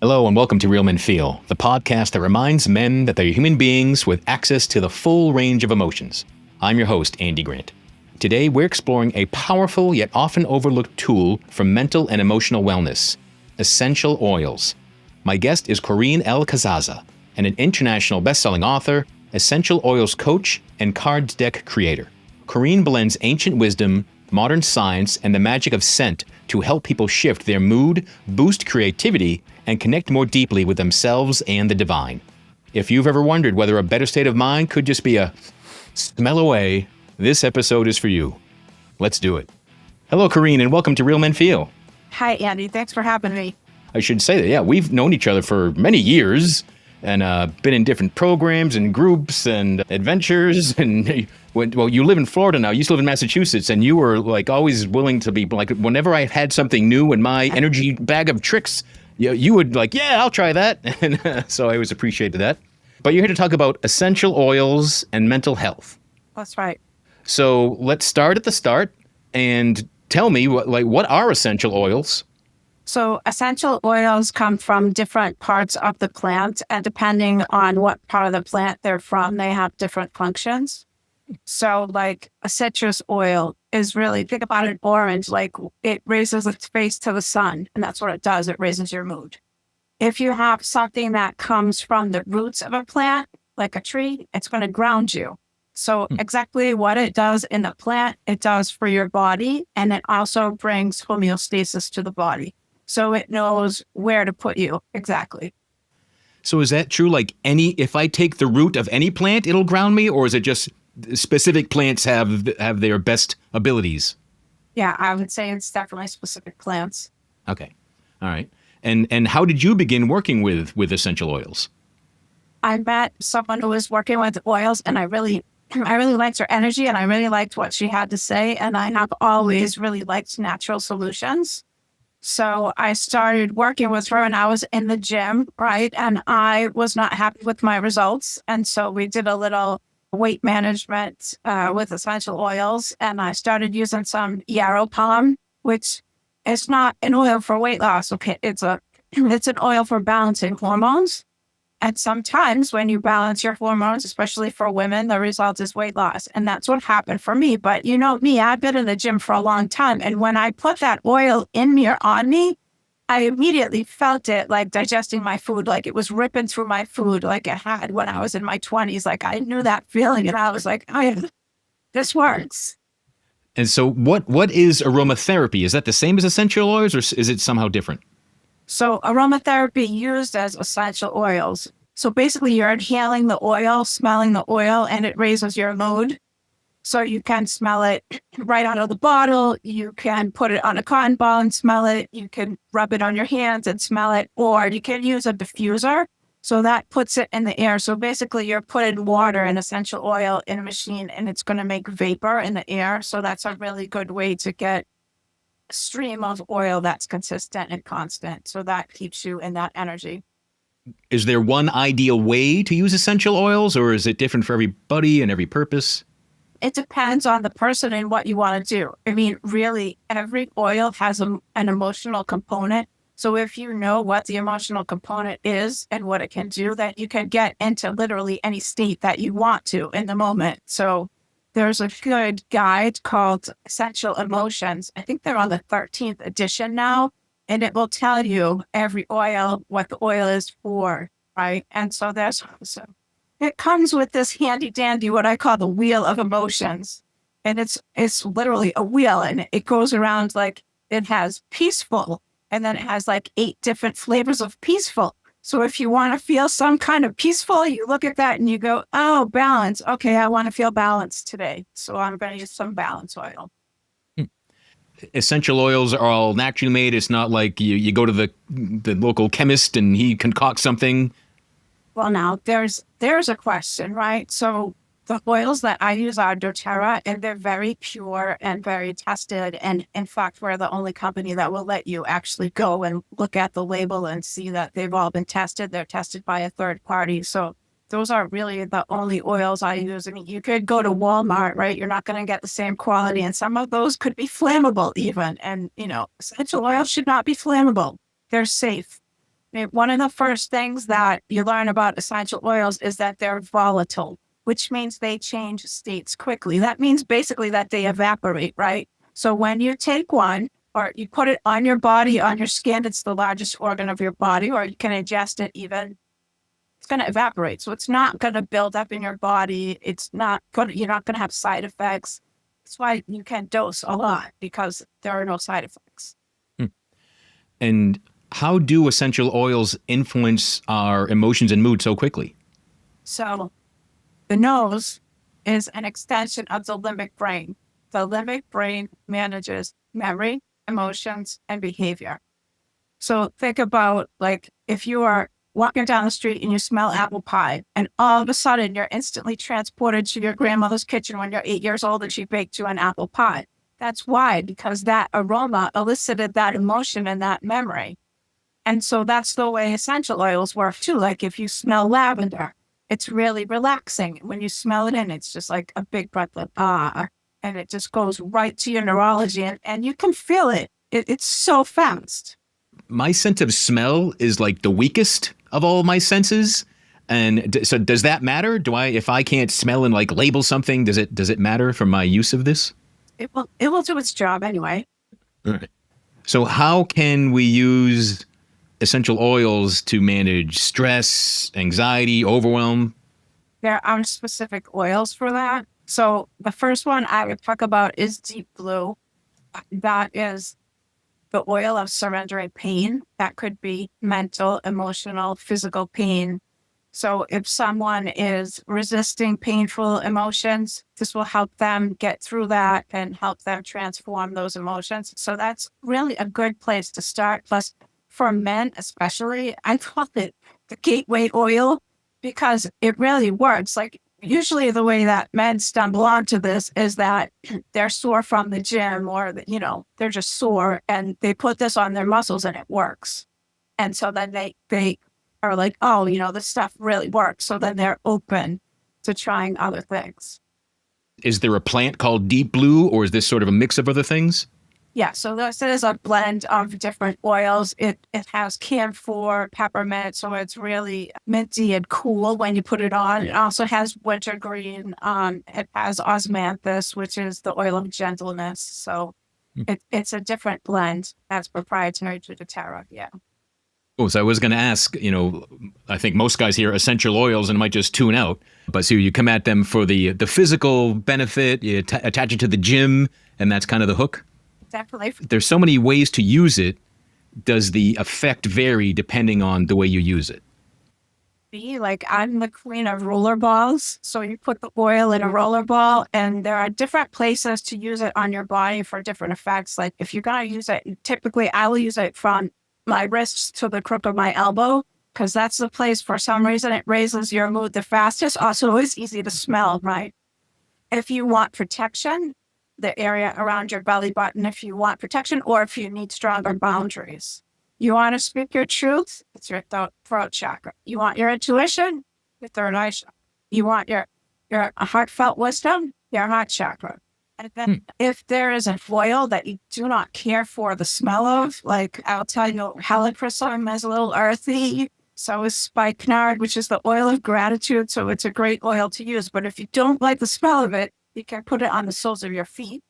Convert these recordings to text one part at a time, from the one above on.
Hello and welcome to Real Men Feel, the podcast that reminds men that they're human beings with access to the full range of emotions. I'm your host, Andy Grant. Today, we're exploring a powerful yet often overlooked tool for mental and emotional wellness, essential oils. My guest is Corinne L. Casazza, an international best-selling author, essential oils coach, and card deck creator. Corinne blends ancient wisdom, modern science, and the magic of scent to help people shift their mood, boost creativity, and connect more deeply with themselves and the divine. If you've ever wondered whether a better state of mind could just be a smell away, this episode is for you. Let's do it. Hello, Corinne, and welcome to Real Men Feel. Hi, Andy. Thanks for having me. I should say that, we've known each other for many years and been in different programs and groups and adventures. And you live in Florida now. You used to live in Massachusetts, and you were like always willing to be like, whenever I had something new in my energy bag of tricks, you would like, I'll try that. And so I always appreciated that. But you're here to talk about essential oils and mental health. That's right. So let's start at the start and tell me what are essential oils? So essential oils come from different parts of the plant, and depending on what part of the plant they're from, they have different functions. So like a citrus oil is really, think about an orange, like it raises its face to the sun, and that's what it does. It raises your mood. If you have something that comes from the roots of a plant, like a tree, it's going to ground you. So exactly what it does in the plant, it does for your body, and it also brings homeostasis to the body. So it knows where to put you exactly. So is that true? Like if I take the root of any plant, it'll ground me, or is it just specific plants have their best abilities? Yeah, I would say it's definitely specific plants. Okay. All right. And how did you begin working with essential oils? I met someone who was working with oils, and I really liked her energy, and I really liked what she had to say. And I have always really liked natural solutions. So I started working with her, and I was in the gym, right? And I was not happy with my results. And so we did a little weight management with essential oils. And I started using some yarrow palm, which is not an oil for weight loss. Okay, it's an oil for balancing hormones. And sometimes when you balance your hormones, especially for women, the result is weight loss. And that's what happened for me. But you know me, I've been in the gym for a long time. And when I put that oil in me or on me, I immediately felt it like digesting my food, like it was ripping through my food like it had when I was in my 20s. Like I knew that feeling, and I was like, oh yeah, this works. And so what is aromatherapy? Is that the same as essential oils, or is it somehow different? So aromatherapy used as essential oils. So basically you're inhaling the oil, smelling the oil, and it raises your mood. So you can smell it right out of the bottle. You can put it on a cotton ball and smell it. You can rub it on your hands and smell it, or you can use a diffuser. So that puts it in the air. So basically you're putting water and essential oil in a machine, and it's going to make vapor in the air. So that's a really good way to get a stream of oil that's consistent and constant. So that keeps you in that energy. Is there one ideal way to use essential oils, or is it different for everybody and every purpose? It depends on the person and what you want to do. I mean, really, every oil has an emotional component. So if you know what the emotional component is and what it can do, then you can get into literally any state that you want to in the moment. So there's a good guide called Essential Emotions. I think they're on the 13th edition now, and it will tell you every oil, what the oil is for, right? And so it comes with this handy dandy, what I call the wheel of emotions. And it's literally a wheel, and it goes around like it has peaceful, and then it has like 8 different flavors of peaceful. So if you want to feel some kind of peaceful, you look at that and you go, oh, balance. Okay, I want to feel balanced today. So I'm going to use some balance oil. Essential oils are all naturally made. It's not like you go to the local chemist and he concocts something. Well, now there's a question, right? So the oils that I use are doTERRA, and they're very pure and very tested. And in fact, we're the only company that will let you actually go and look at the label and see that they've all been tested. They're tested by a third party. So those are really the only oils I use. I mean, you could go to Walmart, right? You're not going to get the same quality. And some of those could be flammable even. And, essential oils should not be flammable. They're safe. One of the first things that you learn about essential oils is that they're volatile, which means they change states quickly. That means basically that they evaporate, right? So when you take one or you put it on your body, on your skin, it's the largest organ of your body, or you can ingest it even, it's going to evaporate. So it's not going to build up in your body. You're not going to have side effects. That's why you can dose a lot, because there are no side effects. And how do essential oils influence our emotions and mood so quickly? So the nose is an extension of the limbic brain. The limbic brain manages memory, emotions, and behavior. So think about, like, if you are walking down the street and you smell apple pie, and all of a sudden you're instantly transported to your grandmother's kitchen when you're 8 years old and she baked you an apple pie. That's why, because that aroma elicited that emotion and that memory. And so that's the way essential oils work too. Like if you smell lavender, it's really relaxing. When you smell it in, it's just like a big breath of and it just goes right to your neurology, and you can feel it. It's so fast. My sense of smell is like the weakest of all my senses. And so does that matter? If I can't smell and like label something, does it matter for my use of this? It will do its job anyway. All right. So how can we use essential oils to manage stress, anxiety, overwhelm? There are specific oils for that. So the first one I would talk about is deep blue. That is the oil of surrendering pain. That could be mental, emotional, physical pain. So if someone is resisting painful emotions, this will help them get through that and help them transform those emotions. So that's really a good place to start. Plus, for men especially, I call it the gateway oil, because it really works. Like usually the way that men stumble onto this is that they're sore from the gym, or, they're just sore, and they put this on their muscles and it works. And so then they are like, oh, this stuff really works. So then they're open to trying other things. Is there a plant called deep blue, or is this sort of a mix of other things? Yeah, so this is a blend of different oils. It has camphor, peppermint, so it's really minty and cool when you put it on. It also has wintergreen. It has osmanthus, which is the oil of gentleness. So it's a different blend that's proprietary to doTERRA. Yeah. Oh, so I was going to ask, I think most guys hear essential oils and might just tune out. But so you come at them for the physical benefit, you attach it to the gym, and that's kind of the hook? Definitely. There's so many ways to use it. Does the effect vary depending on the way you use it? Like I'm the queen of roller balls. So you put the oil in a roller ball, and there are different places to use it on your body for different effects. Like if you're going to use it, typically I will use it from my wrists to the crook of my elbow, because that's the place, for some reason, it raises your mood the fastest. Also, it's easy to smell, right? If you want protection, the area around your belly button, if you want protection, or if you need stronger boundaries. You want to speak your truth, it's your throat chakra. You want your intuition, your third eye chakra. You want your heartfelt wisdom, your heart chakra. And then if there is an oil that you do not care for the smell of, like I'll tell you, helichrysum is a little earthy. So is spikenard, which is the oil of gratitude. So it's a great oil to use. But if you don't like the smell of it, you can put it on the soles of your feet.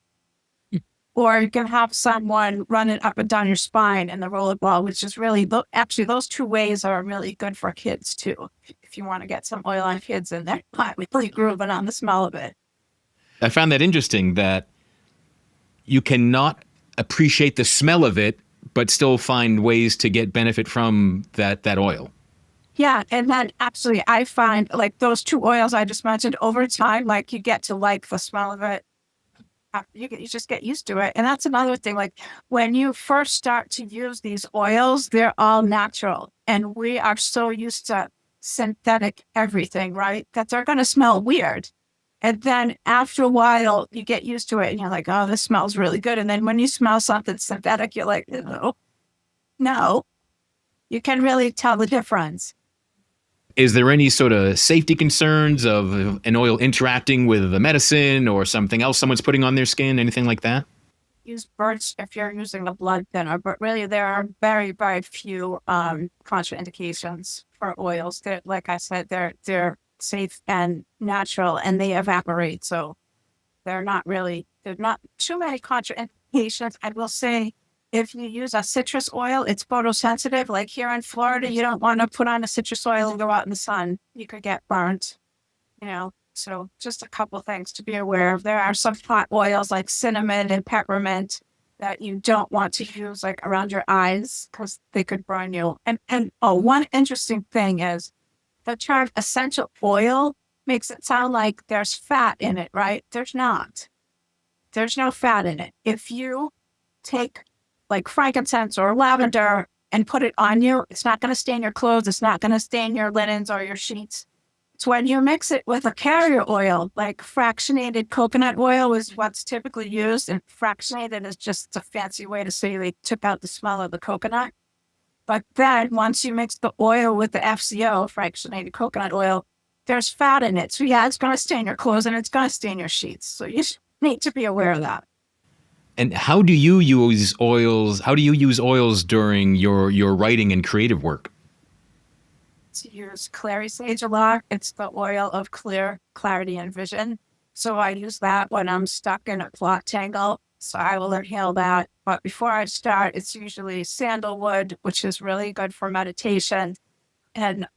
Or you can have someone run it up and down your spine in the roller ball, which is really, actually, those two ways are really good for kids too. If you want to get some oil on kids and they're not really grooving on the smell of it. I found that interesting, that you cannot appreciate the smell of it, but still find ways to get benefit from that oil. Yeah. And then actually I find like those two oils I just mentioned, over time, like you get to like the smell of it. You just get used to it. And that's another thing. Like when you first start to use these oils, they're all natural. And we are so used to synthetic everything, right? That they're going to smell weird. And then after a while, you get used to it and you're like, oh, this smells really good. And then when you smell something synthetic, you're like, no, you can really tell the difference. Is there any sort of safety concerns of an oil interacting with the medicine or something else someone's putting on their skin, anything like that? use birch if you're using a blood thinner, but really there are very, very few contraindications for oils. They're, like I said, they're safe and natural, and they evaporate. So there's not too many contraindications. I will say, if you use a citrus oil, it's photosensitive. Like here in Florida, you don't want to put on a citrus oil and go out in the sun. You could get burnt, you know. So just a couple things to be aware of. There are some hot oils like cinnamon and peppermint that you don't want to use like around your eyes because they could burn you. And one interesting thing is the term essential oil makes it sound like there's fat in it, right? There's not. There's no fat in it. If you take like frankincense or lavender and put it on you, it's not going to stain your clothes. It's not going to stain your linens or your sheets. It's when you mix it with a carrier oil, like fractionated coconut oil is what's typically used. And fractionated is just a fancy way to say they took out the smell of the coconut. But then once you mix the oil with the FCO, fractionated coconut oil, there's fat in it. So yeah, it's going to stain your clothes and it's going to stain your sheets. So you need to be aware of that. And how do you use oils? How do you use oils during your writing and creative work? To use clary sage a lot. It's the oil of clarity, and vision. So I use that when I'm stuck in a plot tangle. So I will inhale that. But before I start, it's usually sandalwood, which is really good for meditation. And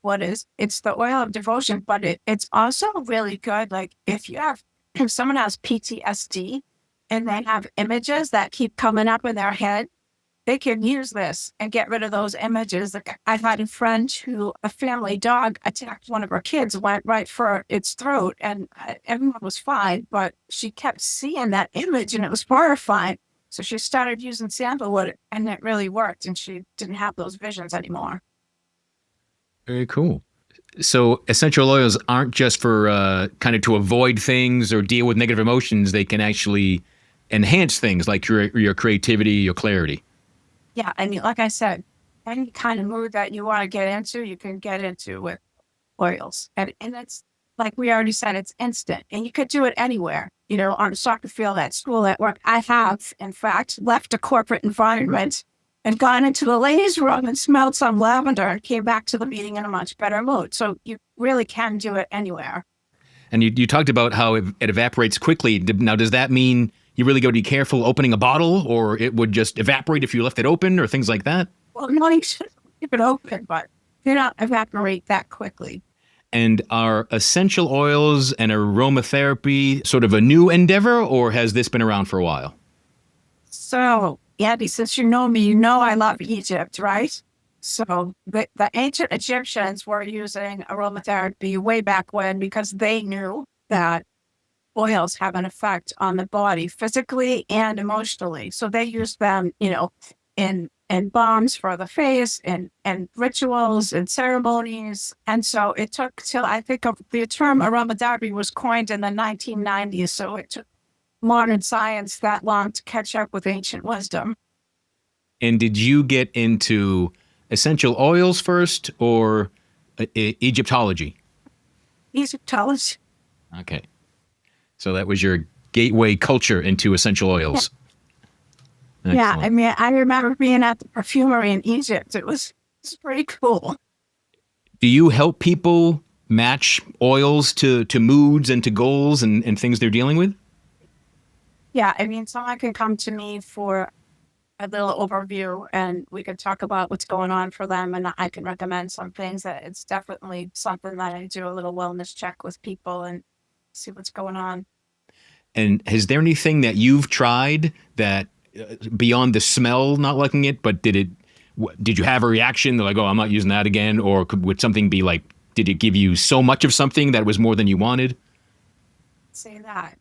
it's the oil of devotion, but it's also really good. Like if someone has PTSD and they have images that keep coming up in their head, they can use this and get rid of those images. Like I've had a friend who a family dog attacked one of her kids, went right for its throat, and everyone was fine, but she kept seeing that image and it was horrifying. So she started using sandalwood and it really worked, and she didn't have those visions anymore. Very cool. So essential oils aren't just for kind of to avoid things or deal with negative emotions. They can actually enhance things like your creativity, your clarity. Yeah, I mean, like I said, any kind of mood that you want to get into, you can get into with oils. And it's, like we already said, it's instant. And you could do it anywhere, on a soccer field, at school, at work. I have, in fact, left a corporate environment and gone into the ladies' room and smelled some lavender and came back to the meeting in a much better mood. So you really can do it anywhere. And you talked about how it evaporates quickly. Now, does that mean you really got to be careful opening a bottle, or it would just evaporate if you left it open, or things like that? Well, no, you should keep it open, but they don't evaporate that quickly. And are essential oils and aromatherapy sort of a new endeavor, or has this been around for a while? So, Andy, since you know me, you know I love Egypt, right? So the ancient Egyptians were using aromatherapy way back when because they knew that oils have an effect on the body physically and emotionally. So they used them, in balms for the face and rituals and ceremonies. And so it took till I think the term aromatherapy was coined in the 1990s. So it took modern science that long to catch up with ancient wisdom. And did you get into essential oils first or Egyptology? Egyptology. Okay. So that was your gateway culture into essential oils. Yeah, I mean, I remember being at the perfumery in Egypt. It's pretty cool. Do you help people match oils to moods and to goals and things they're dealing with? Yeah, I mean, someone can come to me for a little overview and we can talk about what's going on for them, and I can recommend some things. That it's definitely something that I do a little wellness check with people and see what's going on. And is there anything that you've tried that beyond the smell, not liking it, but did you have a reaction? They're like, oh, I'm not using that again. Or would something be like, did it give you so much of something that was more than you wanted? Say that.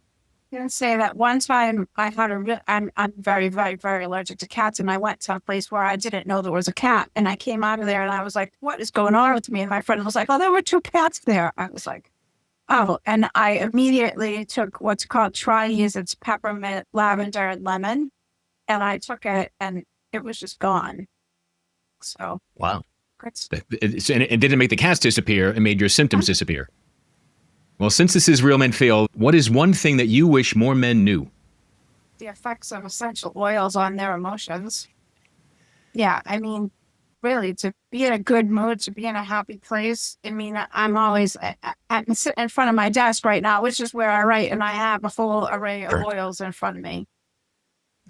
I can say that one time I had I'm very, very, very allergic to cats. And I went to a place where I didn't know there was a cat. And I came out of there and I was like, what is going on with me? And my friend was like, oh, there were 2 cats there. I was like, oh, and I immediately took what's called Tri-Ease. It's peppermint, lavender, and lemon. And I took it and it was just gone. So. Wow. And it didn't make the cats disappear. It made your symptoms disappear. Well, since this is Real Men Feel, what is one thing that you wish more men knew? the effects of essential oils on their emotions. Yeah, I mean, really, to be in a good mood, to be in a happy place. I mean, I'm always I'm sitting in front of my desk right now, which is where I write, and I have a full array of Sure. oils in front of me.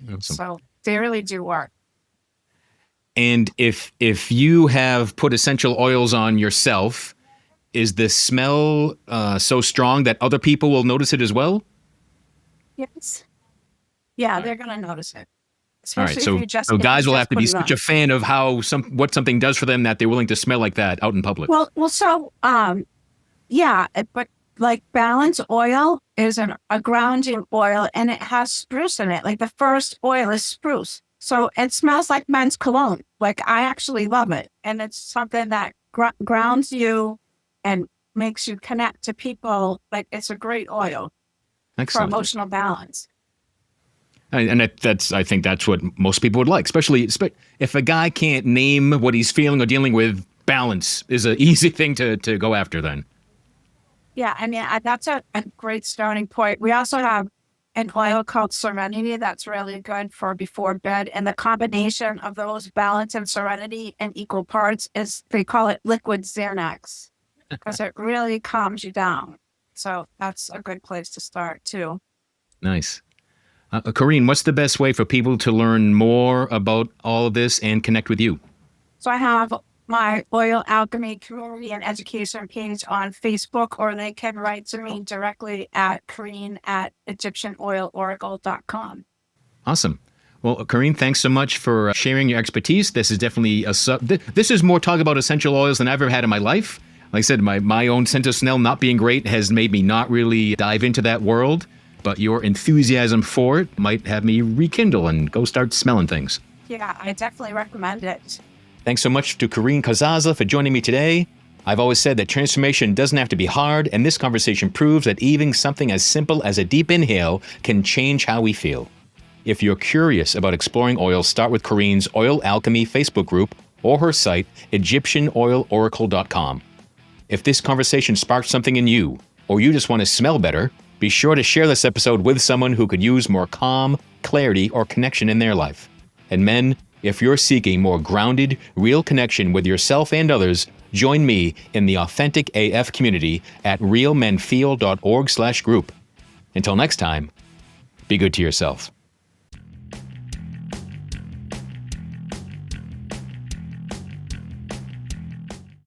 Awesome. So they really do work. And if you have put essential oils on yourself, is the smell so strong that other people will notice it as well? Yes. Yeah, All right. they're gonna notice it, All right. especially So if you guys will have just to put be it such on. a fan of how what something does for them that they're willing to smell like that out in public. Yeah, but like balance oil is a grounding oil and it has spruce in it. Like the first oil is spruce. So it smells like men's cologne. Like I actually love it. And it's something that grounds you and makes you connect to people. Like it's a great oil for Excellent. emotional balance. And that's I think that's what most people would like, especially if a guy can't name what he's feeling or dealing with. Balance is an easy thing to go after then. Yeah, I mean, that's a great starting point. We also have an oil called Serenity that's really good for before bed. And the combination of those balance and serenity in equal parts is, they call it liquid Xanax, because it really calms you down. So that's a good place to start too. Nice. Corinne, what's the best way for people to learn more about all of this and connect with you? So I have my oil alchemy community and education page on Facebook, or they can write to me directly at Corinne at EgyptianOilOracle.com. Awesome. Well, Corinne, thanks so much for sharing your expertise. This is definitely this is more talk about essential oils than I've ever had in my life. Like I said, my own scent of smell not being great has made me not really dive into that world, but your enthusiasm for it might have me rekindle and go start smelling things. Yeah, I definitely recommend it. Thanks so much to Corinne Casazza for joining me today. I've always said that transformation doesn't have to be hard, and this conversation proves that even something as simple as a deep inhale can change how we feel. If you're curious about exploring oils, start with Corinne's Oil Alchemy Facebook group or her site, EgyptianOilOracle.com. If this conversation sparked something in you, or you just want to smell better, be sure to share this episode with someone who could use more calm, clarity, or connection in their life. And men, if you're seeking more grounded, real connection with yourself and others, join me in the Authentic AF community at realmenfeel.org/group. Until next time, be good to yourself.